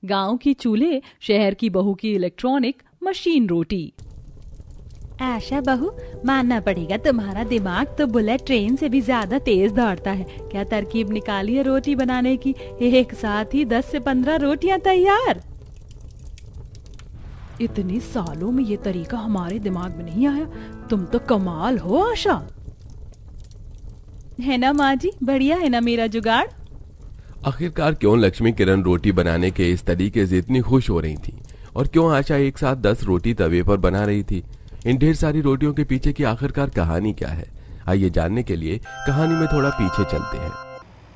गांव की चूल्हे, शहर की बहू की इलेक्ट्रॉनिक मशीन रोटी। आशा बहू, मानना पड़ेगा तुम्हारा दिमाग तो बुलेट ट्रेन से भी ज्यादा तेज दौड़ता है। क्या तरकीब निकाली है रोटी बनाने की? एक साथ ही 10 से 15 रोटियां तैयार। इतने सालों में ये तरीका हमारे दिमाग में नहीं आया। तुम तो कमाल हो आशा। है ना माँ जी, बढ़िया है ना मेरा जुगाड़। आखिरकार क्यों लक्ष्मी किरण रोटी बनाने के इस तरीके से इतनी खुश हो रही थी, और क्यों आशा एक साथ 10 रोटी तवे पर बना रही थी? इन ढेर सारी रोटियों के पीछे की आखिरकार कहानी क्या है? आइए जानने के लिए कहानी में थोड़ा पीछे चलते हैं।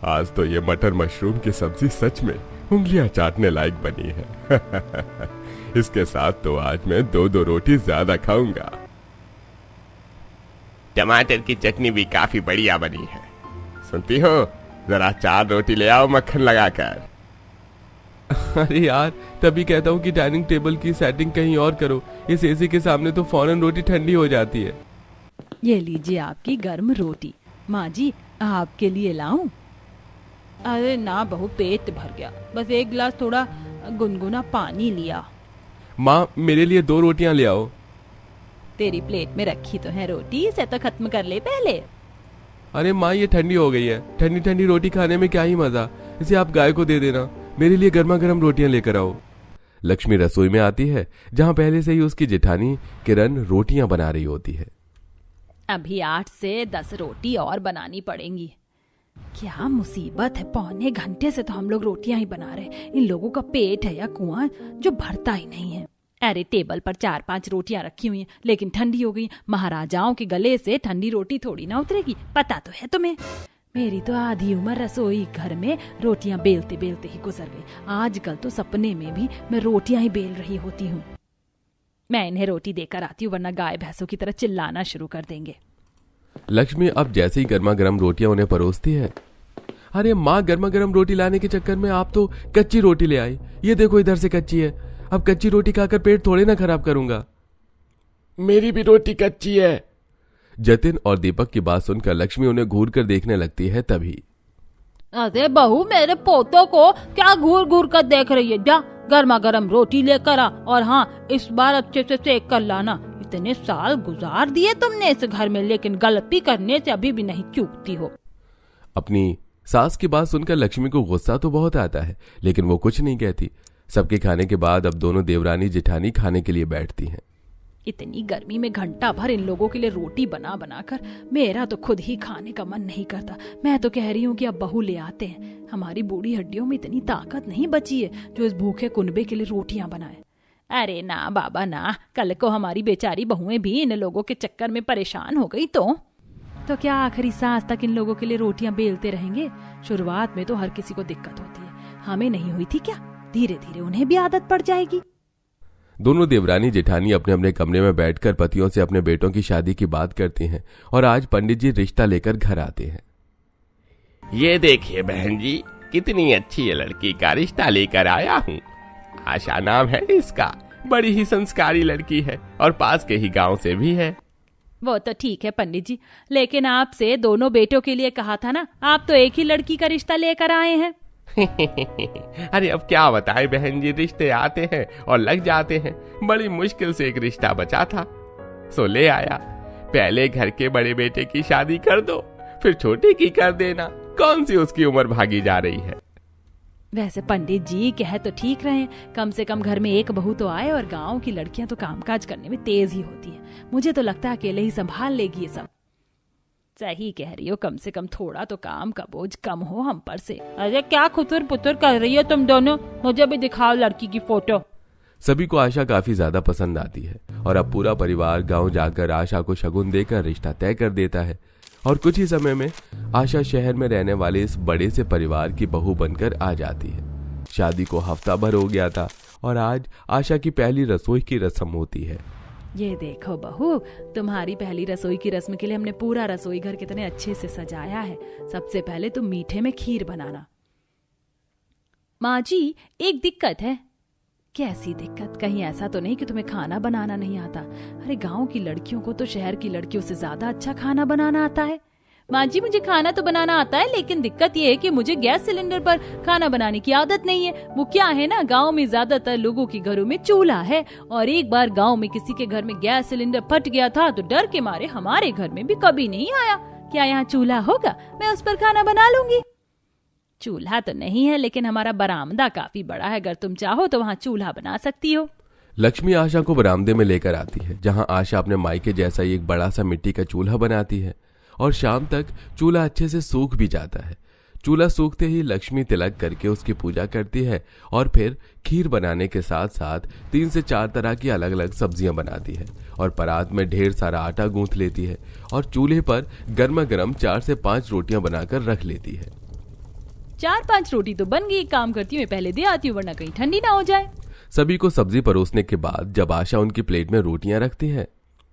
आज तो ये मटर मशरूम की सब्जी सच में उंगलियां चाटने लायक बनी है। इसके साथ तो आज मैं 2-2 रोटी ज्यादा खाऊंगा। टमाटर की चटनी भी काफी बढ़िया बनी है। सुनती हो, जरा 4 रोटी ले आओ मक्खन लगाकर। अरे यार, तभी कहता हूँ कि डाइनिंग टेबल की सेटिंग कहीं और करो। इस एसी के सामने तो फौरन रोटी ठंडी हो जाती है। ये लीजिए आपकी गर्म रोटी। माँ जी, आपके लिए लाऊं? अरे ना बहू, पेट भर गया, बस एक गिलास थोड़ा गुनगुना पानी लिया। माँ, मेरे लिए 2 रोटियां ले आओ। तेरी प्लेट में रखी तो है रोटी, इसे तो खत्म कर ले पहले। अरे माँ, ये ठंडी हो गई है। ठंडी ठंडी रोटी खाने में क्या ही मजा। इसे आप गाय को दे देना। मेरे लिए गर्मा गर्म रोटियां लेकर आओ। लक्ष्मी रसोई में आती है, जहां पहले से ही उसकी जेठानी किरण रोटियां बना रही होती है। अभी 8 से 10 रोटी और बनानी पड़ेंगी। क्या मुसीबत है, पौने घंटे से तो हम लोग रोटियां ही बना रहे। इन लोगों का पेट है या कुआं जो भरता ही नहीं है। अरे टेबल पर 4-5 रोटियां रखी हुई हैं, लेकिन ठंडी हो गई। महाराजाओं के गले से ठंडी रोटी थोड़ी ना उतरेगी, पता तो है तुम्हें। मेरी तो आधी उम्र रसोई घर में रोटियां बेलते बेलते ही गुजर गई। आजकल तो सपने में भी मैं रोटियां ही बेल रही होती हूँ। मैं इन्हें रोटी देकर आती हूँ, वरना गाय भैंसों की तरह चिल्लाना शुरू कर देंगे। लक्ष्मी अब जैसे ही गर्मा गर्म रोटियां उन्हें परोसती है। अरे माँ, गर्मा गर्म रोटी लाने के चक्कर में आप तो कच्ची रोटी ले आई। ये देखो, इधर से कच्ची है। अब कच्ची रोटी खाकर पेट थोड़े ना खराब करूंगा। मेरी भी रोटी कच्ची है। जतिन और दीपक की बात सुनकर लक्ष्मी उन्हें घूर कर देखने लगती है। तभी अरे बहू, मेरे पोतों को क्या घूर घूर कर देख रही है? जा गर्मा गर्म रोटी लेकर आ, और हाँ, इस बार अच्छे से सेक कर लाना। इतने साल गुजार दिए तुमने इस घर में, लेकिन गलती करने से अभी भी नहीं चूकती हो। अपनी सास की बात सुनकर लक्ष्मी को गुस्सा तो बहुत आता है, लेकिन वो कुछ नहीं कहती। सबके खाने के बाद अब दोनों देवरानी जेठानी खाने के लिए बैठती हैं। इतनी गर्मी में घंटा भर इन लोगों के लिए रोटी बना बना कर मेरा तो खुद ही खाने का मन नहीं करता। मैं तो कह रही हूँ कि अब बहू ले आते हैं। हमारी बूढ़ी हड्डियों में इतनी ताकत नहीं बची है जो इस भूखे कुनबे के लिए रोटियां बनाए। अरे ना बाबा ना, कल को हमारी बेचारी बहुएं भी इन लोगों के चक्कर में परेशान हो गई तो क्या आखिरी सांस तक इन लोगों के लिए रोटियां बेलते रहेंगे? शुरुआत में तो हर किसी को दिक्कत होती है, हमें नहीं हुई थी क्या? धीरे धीरे उन्हें भी आदत पड़ जाएगी। दोनों देवरानी जेठानी अपने अपने कमरे में बैठकर पतियों से अपने बेटों की शादी की बात करती हैं, और आज पंडित जी रिश्ता लेकर घर आते हैं। ये देखिए बहन जी, कितनी अच्छी लड़की का रिश्ता लेकर आया हूँ। आशा नाम है इसका। बड़ी ही संस्कारी लड़की है और पास के ही गांव से भी है। वो तो ठीक है पंडित जी, लेकिन आपसे दोनों बेटों के लिए कहा था ना। आप तो एक ही लड़की का रिश्ता लेकर आए हैं। अरे अब क्या बताएं बहन जी, रिश्ते आते हैं और लग जाते हैं। बड़ी मुश्किल से एक रिश्ता बचा था, सो ले आया। पहले घर के बड़े बेटे की शादी कर दो, फिर छोटे की कर देना। कौन सी उसकी उम्र भागी जा रही है। वैसे पंडित जी कह तो ठीक रहे, कम से कम घर में एक बहू तो आए, और गांव की लड़कियां तो कामकाज करने में तेज ही होती हैं। मुझे तो लगता है अकेले ही संभाल लेगी ये सब। सही कह रही हो, कम से कम थोड़ा तो काम का बोझ कम हो हम पर से। अरे क्या खुतुर पुतुर कर रही हो तुम दोनों? मुझे भी दिखाओ लड़की की फोटो। सभी को आशा काफी ज्यादा पसंद आती है, और अब पूरा परिवार गांव जाकर आशा को शगुन देकर रिश्ता तय कर देता है। और कुछ ही समय में आशा शहर में रहने वाले इस बड़े से परिवार की बहू बनकर आ जाती है। शादी को हफ्ता भर हो गया था, और आज आशा की पहली रसोई की रस्म होती है। ये देखो बहू, तुम्हारी पहली रसोई की रस्म के लिए हमने पूरा रसोई घर कितने अच्छे से सजाया है। सबसे पहले तुम मीठे में खीर बनाना। माँ जी, एक दिक्कत है। कैसी दिक्कत? कहीं ऐसा तो नहीं कि तुम्हें खाना बनाना नहीं आता? अरे गांव की लड़कियों को तो शहर की लड़कियों से ज्यादा अच्छा खाना बनाना आता है। माँ जी मुझे खाना तो बनाना आता है, लेकिन दिक्कत ये है कि मुझे गैस सिलेंडर पर खाना बनाने की आदत नहीं है। वो क्या है ना, गांव में ज्यादातर लोगों के घरों में चूल्हा है, और एक बार गांव में किसी के घर में गैस सिलेंडर फट गया था तो डर के मारे हमारे घर में भी कभी नहीं आया। क्या यहाँ चूल्हा होगा? मैं उस पर खाना बना लूंगी। चूल्हा तो नहीं है, लेकिन हमारा बरामदा काफी बड़ा है, अगर तुम चाहो तो वहाँ चूल्हा बना सकती हो। लक्ष्मी आशा को बरामदे में लेकर आती है, जहां आशा अपने मायके जैसा ही एक बड़ा सा मिट्टी का चूल्हा बनाती है, और शाम तक चूल्हा अच्छे से सूख भी जाता है। चूल्हा सूखते ही लक्ष्मी तिलक करके उसकी पूजा करती है और फिर खीर बनाने के साथ साथ 3 से 4 तरह की अलग अलग सब्जियां बनाती है और परात में ढेर सारा आटा गूंथ लेती है और चूल्हे पर गर्मा गर्म 4 से 5 रोटियां बनाकर रख लेती है। 4-5 रोटी तो बन गई, काम करती हूँ, मैं पहले दे आती हूँ वरना कहीं ठंडी ना हो जाए। सभी को सब्जी परोसने के बाद जब आशा उनकी प्लेट में रोटियां रखती है,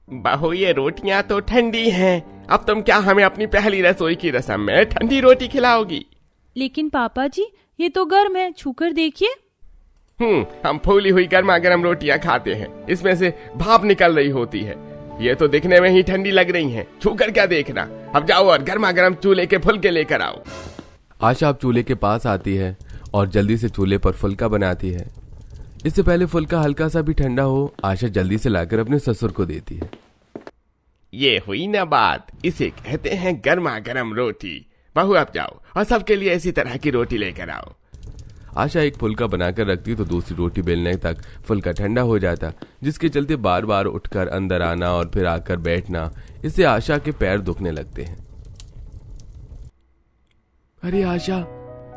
बहू ये रोटियां तो ठंडी हैं, अब तुम क्या हमें अपनी पहली रसोई की रस्म में ठंडी रोटी खिलाओगी? लेकिन पापा जी ये तो गर्म है, छूकर देखिए। हम फूली हुई गर्मा गर्म रोटियां खाते हैं, इसमें से भाप निकल रही होती है। ये तो दिखने में ही ठंडी लग रही हैं, छूकर क्या देखना। अब जाओ और गर्मा गर्म चूल्हे के फुलके लेकर आओ। आशा अब चूल्हे के पास आती है और जल्दी से चूल्हे पर फुल्का बनाती है। इससे पहले फुल्का हल्का सा भी ठंडा हो, आशा जल्दी से लाकर अपने ससुर को देती है। ये हुई ना बात, इसे कहते हैं गर्मा गर्म रोटी। बहू अब जाओ और सबके लिए इसी तरह की रोटी लेकर आओ। आशा एक फुल्का बनाकर रखती तो दूसरी रोटी बेलने तक फुल्का ठंडा हो जाता, जिसके चलते बार बार उठकर अंदर आना और फिर आकर बैठना, इससे आशा के पैर दुखने लगते हैं। अरे आशा,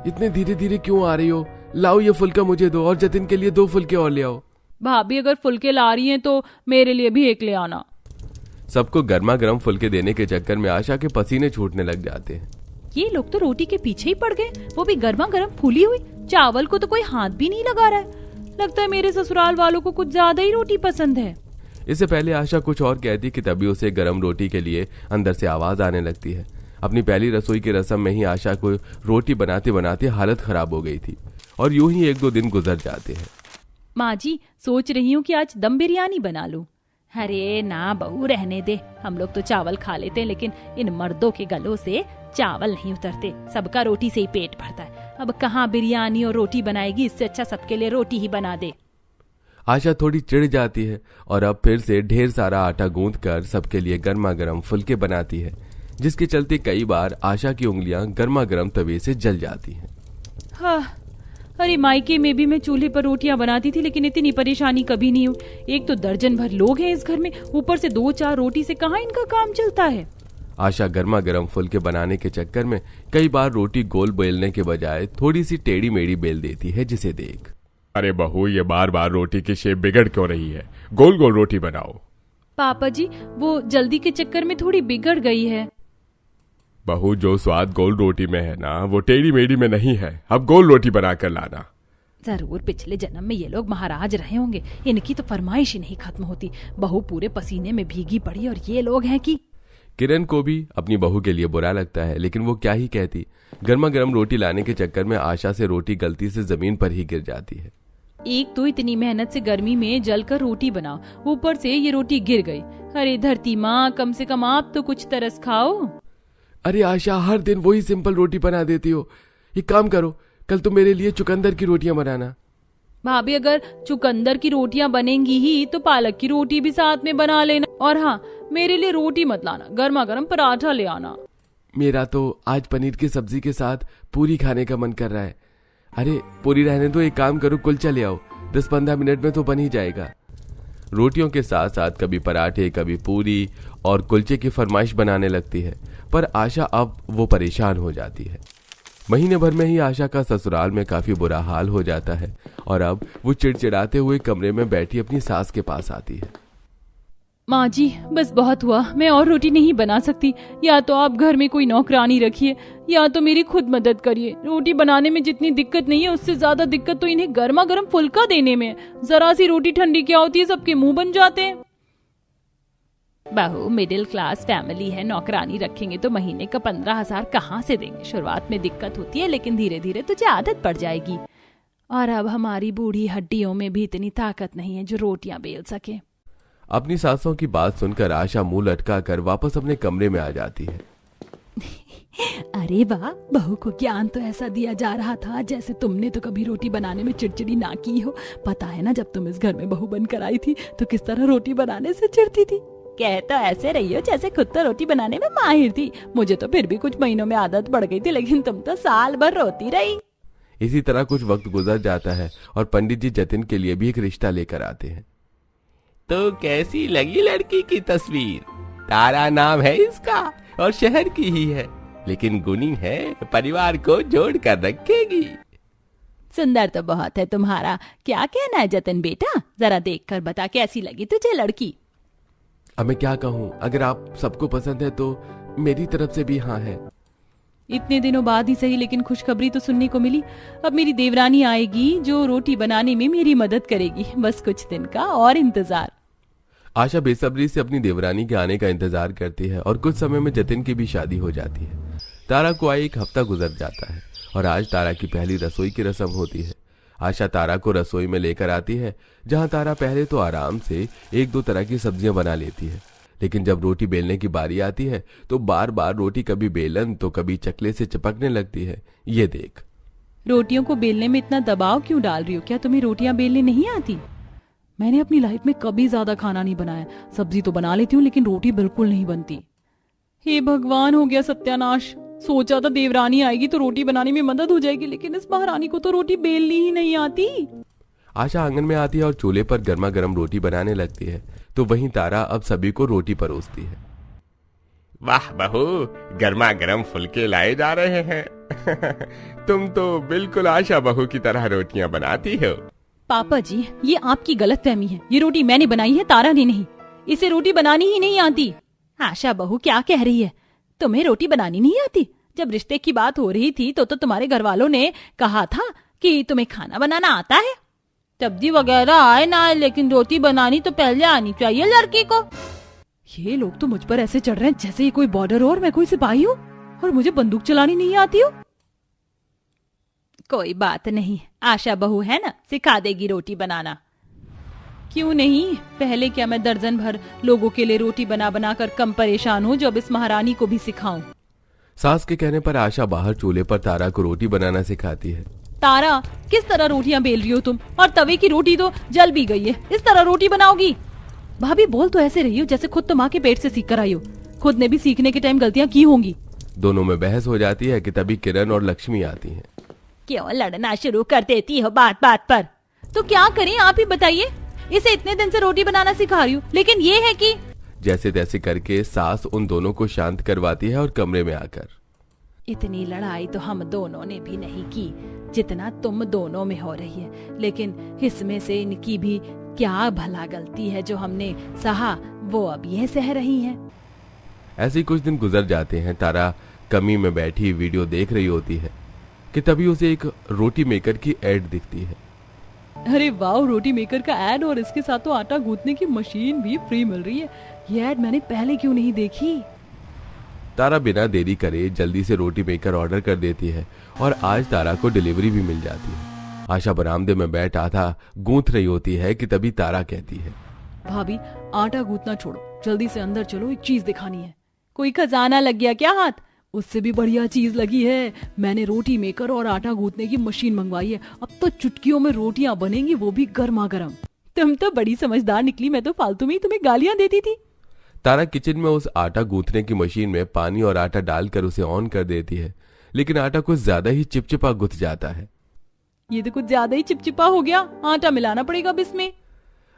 इतने धीरे धीरे क्यों आ रही हो? लाओ ये फुल्का मुझे दो और जतिन के लिए 2 फुल्के और ले आओ। भाभी अगर फुल्के ला रही हैं तो मेरे लिए भी एक ले आना। सबको गर्मा गर्म फुल्के देने के चक्कर में आशा के पसीने छूटने लग जाते हैं। ये लोग तो रोटी के पीछे ही पड़ गए, वो भी गर्मा गर्म फूली हुई। चावल को तो कोई हाथ भी नहीं लगा रहा है। लगता है मेरे ससुराल वालों को कुछ ज्यादा ही रोटी पसंद है। इससे पहले आशा कुछ और कहती कि तभी उसे गर्म रोटी के लिए अंदर से आवाज आने लगती है। अपनी पहली रसोई की रस्म में ही आशा को रोटी बनाते बनाते हालत खराब हो गई थी और यूं ही 1-2 दिन गुजर जाते हैं। माँ जी सोच रही हूँ कि आज दम बिरयानी बना लूं। अरे ना बहू, रहने दे, हम लोग तो चावल खा लेते हैं, लेकिन इन मर्दों के गलों से चावल नहीं उतरते। सबका रोटी से ही पेट भरता है। अब कहाँ बिरयानी और रोटी बनाएगी, इससे अच्छा सबके लिए रोटी ही बना दे। आशा थोड़ी चिढ़ जाती है और अब फिर से ढेर सारा आटा गूंथ कर सबके लिए गर्मा गर्म फुल्के बनाती है, जिसके चलते कई बार आशा की उंगलियां गर्मा गर्म तवे से जल जाती हैं। हाँ, अरे मायके में भी मैं चूल्हे पर रोटियां बनाती थी, लेकिन इतनी परेशानी कभी नहीं हुई। एक तो दर्जन भर लोग हैं इस घर में, ऊपर से 2-4 रोटी से कहाँ इनका काम चलता है। आशा गर्मा गर्म फुल्के बनाने के चक्कर में कई बार रोटी गोल बेलने के बजाय थोड़ी सी टेढ़ी मेढ़ी बेल देती है, जिसे देख अरे बहू, ये बार बार रोटी की शेप बिगड़ क्यों रही है? गोल गोल रोटी बनाओ। पापा जी वो जल्दी के चक्कर में थोड़ी बिगड़ गई है। बहू, जो स्वाद गोल रोटी में है ना, वो टेढ़ी मेढ़ी में नहीं है। अब गोल रोटी बना कर लाना। जरूर पिछले जन्म में ये लोग महाराज रहे होंगे, इनकी तो फरमाइश ही नहीं खत्म होती। बहू पूरे पसीने में भीगी पड़ी और ये लोग हैं कि। किरण को भी अपनी बहू के लिए बुरा लगता है, लेकिन वो क्या ही कहती। गर्मा गर्म रोटी लाने के चक्कर में आशा से रोटी गलती से जमीन पर ही गिर जाती है। एक तो इतनी मेहनत से गर्मी में जलकर रोटी बनाओ, ऊपर से ये रोटी गिर गई। अरे धरती माँ, कम से कम आप तो कुछ तरस खाओ। अरे आशा, हर दिन वही सिंपल रोटी बना देती हो। एक काम करो, कल तुम मेरे लिए चुकंदर की रोटियां बनाना। भाभी अगर चुकंदर की रोटियां बनेंगी ही तो पालक की रोटी भी साथ में बना लेना। और हाँ, मेरे लिए रोटी मत लाना, गर्मा गर्म पराठा ले आना। मेरा तो आज पनीर की सब्जी के साथ पूरी खाने का मन कर रहा है। अरे पूरी रहने दो, एक काम करो, कुलचा ले आओ, 10-15 मिनट में तो बन ही जाएगा। रोटियों के साथ साथ कभी पराठे, कभी पूरी और कुलचे की फरमाइश बनाने लगती है, पर आशा अब वो परेशान हो जाती है। महीने भर में ही आशा का ससुराल में काफी बुरा हाल हो जाता है और अब वो चिड़चिड़ाते हुए कमरे में बैठी अपनी सास के पास आती है। माँ जी बस बहुत हुआ, मैं और रोटी नहीं बना सकती। या तो आप घर में कोई नौकरानी रखिए या तो मेरी खुद मदद करिए। रोटी बनाने में जितनी दिक्कत नहीं है, उससे ज्यादा दिक्कत तो इन्हें गर्मा गर्म फुल्का देने में। जरा सी रोटी ठंडी क्या होती है, सबके मुंह बन जाते हैं। बहू मिडिल क्लास फैमिली है, नौकरानी रखेंगे तो महीने का 15,000 कहाँ से देंगे। शुरुआत में दिक्कत होती है, लेकिन धीरे धीरे तुझे आदत पड़ जाएगी। और अब हमारी बूढ़ी हड्डियों में भी इतनी ताकत नहीं है जो रोटियां बेल सके। अपनी सासों की बात सुनकर आशा मुंह लटका कर वापस अपने कमरे में आ जाती है। अरे वाह, बहू को ज्ञान तो ऐसा दिया जा रहा था जैसे तुमने तो कभी रोटी बनाने में चिड़चिड़ी ना की हो। पता है ना, जब तुम इस घर में बहू बनकर आई थी तो किस तरह रोटी बनाने से चिढ़ती थी। कह तो ऐसे रही हो जैसे खुद तो रोटी बनाने में माहिर थी। मुझे तो फिर भी कुछ महीनों में आदत पड़ गई थी, लेकिन तुम तो साल भर रोती रही। इसी तरह कुछ वक्त गुजर जाता है और पंडित जी जतिन के लिए भी एक रिश्ता लेकर आते हैं। तो कैसी लगी लड़की की तस्वीर? तारा नाम है इसका और शहर की ही है, लेकिन गुणी है, परिवार को जोड़ कर रखेगी। सुंदर तो बहुत है तुम्हारा। क्या कहना है जतिन बेटा, जरा देखकर बता कैसी लगी तुझे लड़की। अब मैं क्या कहूँ, अगर आप सबको पसंद है तो मेरी तरफ से भी हाँ है। इतने दिनों बाद ही सही, लेकिन खुशखबरी तो सुनने को मिली। अब मेरी देवरानी आएगी जो रोटी बनाने में मेरी मदद करेगी। बस कुछ दिन का और इंतजार। आशा बेसब्री से अपनी देवरानी के आने का इंतजार करती है और कुछ समय में जतिन की भी शादी हो जाती है। तारा को आए एक हफ्ता गुजर जाता है और आज तारा की पहली रसोई की रस्म होती है। आशा तारा को रसोई में लेकर आती है, जहां तारा पहले तो आराम से एक दो तरह की सब्जियां बना लेती है, लेकिन जब रोटी बेलने की बारी आती है तो बार बार रोटी कभी बेलन तो कभी चकले से चिपकने लगती है। ये देख। रोटियों को बेलने में इतना दबाव क्यों डाल रही हो? क्या तुम्हें रोटियां बेलने नहीं आती? मैंने अपनी लाइफ में कभी ज्यादा खाना नहीं बनाया। सब्जी तो बना लेती हूँ, लेकिन रोटी बिल्कुल नहीं बनती। हे भगवान, हो गया सत्यानाश। सोचा था देवरानी आएगी तो रोटी बनाने में मदद हो जाएगी, लेकिन इस महारानी को तो रोटी बेलनी ही नहीं आती। आशा आंगन में आती है और चूल्हे पर गर्मा गर्म रोटी बनाने लगती है, तो वहीं तारा अब सभी को रोटी परोसती है। वाह बहू, गर्मा गर्म फुलके लाए जा रहे हैं। तुम तो बिल्कुल आशा बहू की तरह रोटियां बनाती हो। पापा जी, ये आपकी गलतफहमी है। ये रोटी मैंने बनाई है, तारा ने नहीं। इसे रोटी बनानी ही नहीं आती। आशा बहू क्या कह रही है? तुम्हें रोटी बनानी नहीं आती? जब रिश्ते की बात हो रही थी तो तुम्हारे घर वालों ने कहा था कि तुम्हें खाना बनाना आता है। सब्जी वगैरह आए ना आए, लेकिन रोटी बनानी तो पहले आनी चाहिए लड़की को। ये लोग तो मुझ पर ऐसे चढ़ रहे हैं जैसे ये कोई बॉर्डर हो और मैं कोई सिपाही हूँ और मुझे बंदूक चलानी नहीं आती हो। कोई बात नहीं, आशा बहू है ना, सिखा देगी रोटी बनाना। क्यों नहीं? पहले क्या मैं दर्जन भर लोगों के लिए रोटी बना बना कर कम परेशान हूँ, जब इस महारानी को भी सिखाऊं। सास के कहने पर आशा बाहर चूल्हे पर तारा को रोटी बनाना सिखाती है। तारा, किस तरह रोटियां बेल रही हो तुम? और तवे की रोटी तो जल भी गई है, इस तरह रोटी बनाओगी? भाभी, बोल तो ऐसे रही हो जैसे खुद तो माँ के पेट से सीख कर आई हो। खुद ने भी सीखने के टाइम गलतियां की होंगी। दोनों में बहस हो जाती है कि तभी किरण और लक्ष्मी आती हैं। क्यों लड़ना शुरू कर देती हो बात बात पर? तो क्या करें, आप ही बताइए। इसे इतने दिन से रोटी बनाना सिखा रही हूँ, लेकिन ये है कि जैसे तैसे करके सास उन दोनों को शांत करवाती है और कमरे में आकर, इतनी लड़ाई तो हम दोनों ने भी नहीं की जितना तुम दोनों में हो रही है, लेकिन इसमें से इनकी भी क्या भला गलती है जो हमने सहा वो अब ये सह रही हैं। ऐसे ही कुछ दिन गुजर जाते हैं। तारा कमी में बैठी वीडियो देख रही होती है कि तभी उसे एक रोटी मेकर की एड दिखती है। अरे वाह, रोटी मेकर का ऐड, और इसके साथ तो आटा गूंथने की मशीन भी फ्री मिल रही है। ये ऐड मैंने पहले क्यों नहीं देखी? तारा बिना देरी करे जल्दी से रोटी मेकर ऑर्डर कर देती है और आज तारा को डिलीवरी भी मिल जाती है। आशा बरामदे में बैठ आटा गूंथ रही होती है कि तभी तारा कहती है, भाभी, आटा गूंथना छोड़ो, जल्दी से अंदर चलो, एक चीज दिखानी है। कोई खजाना लग गया क्या हाथ? उससे भी बढ़िया चीज लगी है। मैंने रोटी मेकर और आटा गूंथने की मशीन मंगवाई है। अब तो चुटकियों में रोटियां बनेंगी, वो भी गर्मा गर्म। तुम तो बड़ी समझदार निकली, मैं तो फालतू में ही तुम्हें गालियां देती थी। तारा किचन में उस आटा गूंथने की मशीन में पानी और आटा डालकर उसे ऑन कर देती है, लेकिन आटा कुछ ज्यादा ही चिपचिपा गुथ जाता है। ये तो कुछ ज्यादा ही चिपचिपा हो गया, आटा मिलाना पड़ेगा अब इसमें।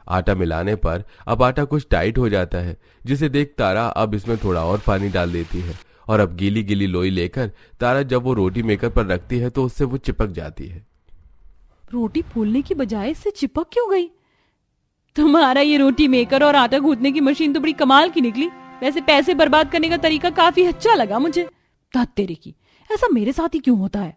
आटा मिलाने पर अब आटा कुछ टाइट हो जाता है, जिसे देख तारा अब इसमें थोड़ा और पानी डाल देती है और अब गीली गीली लोई लेकर तारा जब वो रोटी मेकर पर रखती है तो उससे वो चिपक जाती है। रोटी फूलने की बजाय इससे चिपक क्यों गई? तुम्हारा ये रोटी मेकर और आटा गूंथने की मशीन तो बड़ी कमाल की निकली। वैसे पैसे बर्बाद करने का तरीका काफी अच्छा लगा मुझे। तेरे की, ऐसा मेरे साथ ही क्यों होता है?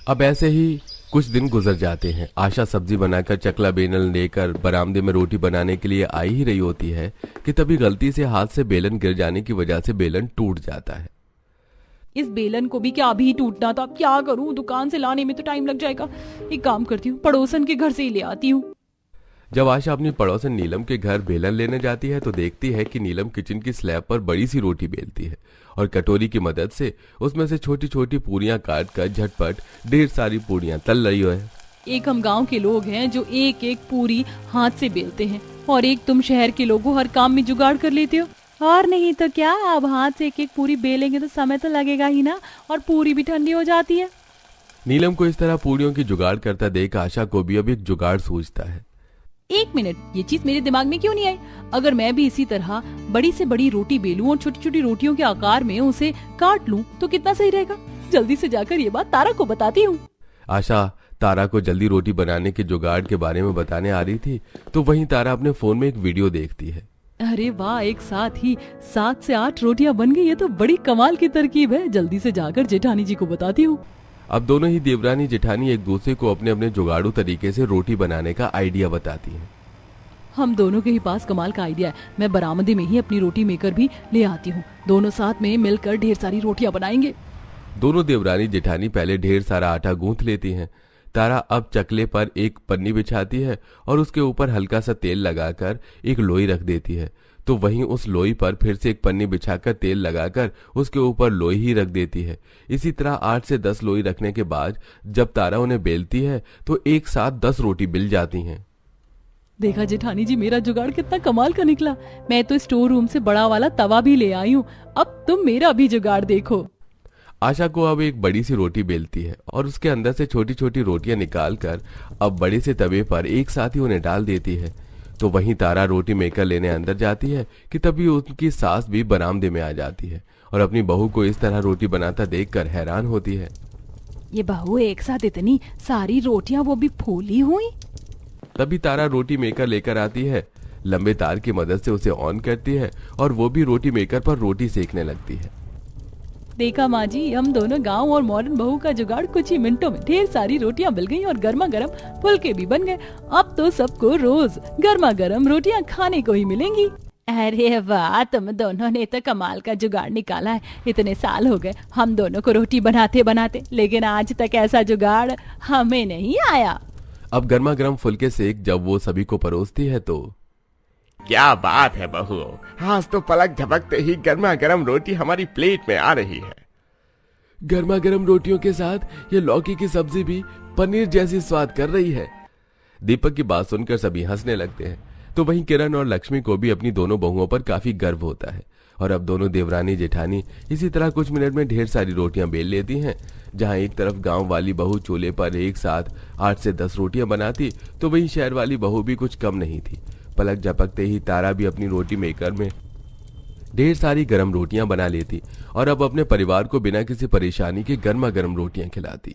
अब ऐसे ही कुछ दिन गुजर जाते हैं। आशा सब्जी बनाकर चकला बेलन लेकर बरामदे में रोटी बनाने के लिए आई ही रही होती है कि तभी गलती से हाथ से बेलन गिर जाने की वजह से बेलन टूट जाता है। इस बेलन को भी क्या अभी टूटना था? क्या करूं, दुकान से लाने में तो टाइम लग जाएगा। एक काम करती हूँ, पड़ोसन के घर से ही ले आती हूँ। जब आशा अपनी पड़ोसन नीलम के घर बेलन लेने जाती है तो देखती है कि नीलम किचन की स्लैब पर बड़ी सी रोटी बेलती है और कटोरी की मदद से उसमें से छोटी छोटी पूरियां काट कर झटपट ढेर सारी पूरियां तल रही है। एक हम गांव के लोग हैं जो एक एक पूरी हाथ से बेलते हैं और एक तुम शहर के लोग हो, हर काम में जुगाड़ कर लेते हो। और नहीं तो क्या, अब हाथ से एक एक पूरी बेलेंगे तो समय तो लगेगा ही ना, और पूरी भी ठंडी हो जाती है। नीलम को इस तरह पूरियों की जुगाड़ करता देख आशा को भी अब एक जुगाड़ सूझता है। एक मिनट, ये चीज मेरे दिमाग में क्यों नहीं आई? अगर मैं भी इसी तरह बड़ी से बड़ी रोटी बेलूं और छोटी छोटी रोटियों के आकार में उसे काट लूं तो कितना सही रहेगा। जल्दी से जाकर ये बात तारा को बताती हूँ। आशा तारा को जल्दी रोटी बनाने के जुगाड़ के बारे में बताने आ रही थी तो वहीं तारा अपने फोन में एक वीडियो देखती है। अरे वाह, एक साथ ही 7 से 8 रोटियां बन गई। ये तो बड़ी कमाल की तरकीब है। जल्दी से जाकर जेठानी जी को बताती हूँ। अब दोनों ही देवरानी जेठानी एक दूसरे को अपने अपने जुगाड़ू तरीके से रोटी बनाने का आइडिया बताती हैं। हम दोनों के ही पास कमाल का आइडिया है। मैं बरामदे में ही अपनी रोटी मेकर भी ले आती हूँ। दोनों साथ में मिलकर ढेर सारी रोटियां बनाएंगे। दोनों देवरानी जेठानी पहले ढेर सारा आटा गूंथ लेती हैं। तारा अब चकले पर एक पन्नी बिछाती है और उसके ऊपर हल्का सा तेल लगाकर एक लोई रख देती है। तो वहीं उस लोई पर फिर से एक पन्नी बिछाकर तेल लगाकर उसके ऊपर लोई ही रख देती है। इसी तरह 8 से 10 लोई रखने के बाद जब तारा उन्हें बेलती है तो एक साथ 10 रोटी बिल जाती हैं। देखा जेठानी जी, मेरा जुगाड़ कितना कमाल का निकला। मैं तो स्टोर रूम से बड़ा वाला तवा भी ले आई हूँ। अब तुम मेरा भी जुगाड़ देखो। आशा को अब एक बड़ी सी रोटी बेलती है और उसके अंदर से छोटी छोटी रोटियां निकालकर अब बड़े से तवे पर एक साथ ही उन्हें डाल देती है। तो वहीं तारा रोटी मेकर लेने अंदर जाती है कि तभी उनकी सास भी बरामदे में आ जाती है और अपनी बहू को इस तरह रोटी बनाता देखकर हैरान होती है। ये बहू एक साथ इतनी सारी रोटियां, वो भी फूली हुई। तभी तारा रोटी मेकर लेकर आती है, लंबे तार की मदद से उसे ऑन करती है और वो भी रोटी मेकर पर रोटी सेकने लगती है। देखा माँ जी, हम दोनों गांव और मॉडर्न बहू का जुगाड़ कुछ ही मिनटों में ढेर सारी रोटियां मिल गई और गर्मा गर्म फुलके भी बन गए। अब तो सबको रोज गर्मा गर्म रोटियां खाने को ही मिलेंगी। अरे वाह, तुम दोनों ने तो कमाल का जुगाड़ निकाला है। इतने साल हो गए हम दोनों को रोटी बनाते बनाते, लेकिन आज तक ऐसा जुगाड़ हमें नहीं आया। अब गर्मा गर्म फुलके सेक जब वो सभी को परोसती है तो क्या बात है बहू, आज तो पलक झपकते ही गर्मा गर्म रोटी हमारी प्लेट में आ रही है। गर्मा गर्म रोटियों के साथ ये लौकी की सब्जी भी पनीर जैसी स्वाद कर रही है। दीपक की बात सुनकर सभी हंसने लगते हैं। तो वहीं किरण और लक्ष्मी को भी अपनी दोनों बहुओं पर काफी गर्व होता है और अब दोनों देवरानी जेठानी इसी तरह कुछ मिनट में ढेर सारी रोटियां बेल लेती हैं। जहां एक तरफ गांव वाली बहू चूल्हे पर एक साथ 8 से 10 रोटियां बनाती तो वहीं शहर वाली बहू भी कुछ कम नहीं थी। पलक झपकते ही तारा भी अपनी रोटी मेकर में ढेर सारी गर्म रोटियां बना लेती और अब अपने परिवार को बिना किसी परेशानी के गर्मा गर्म रोटियां खिलाती।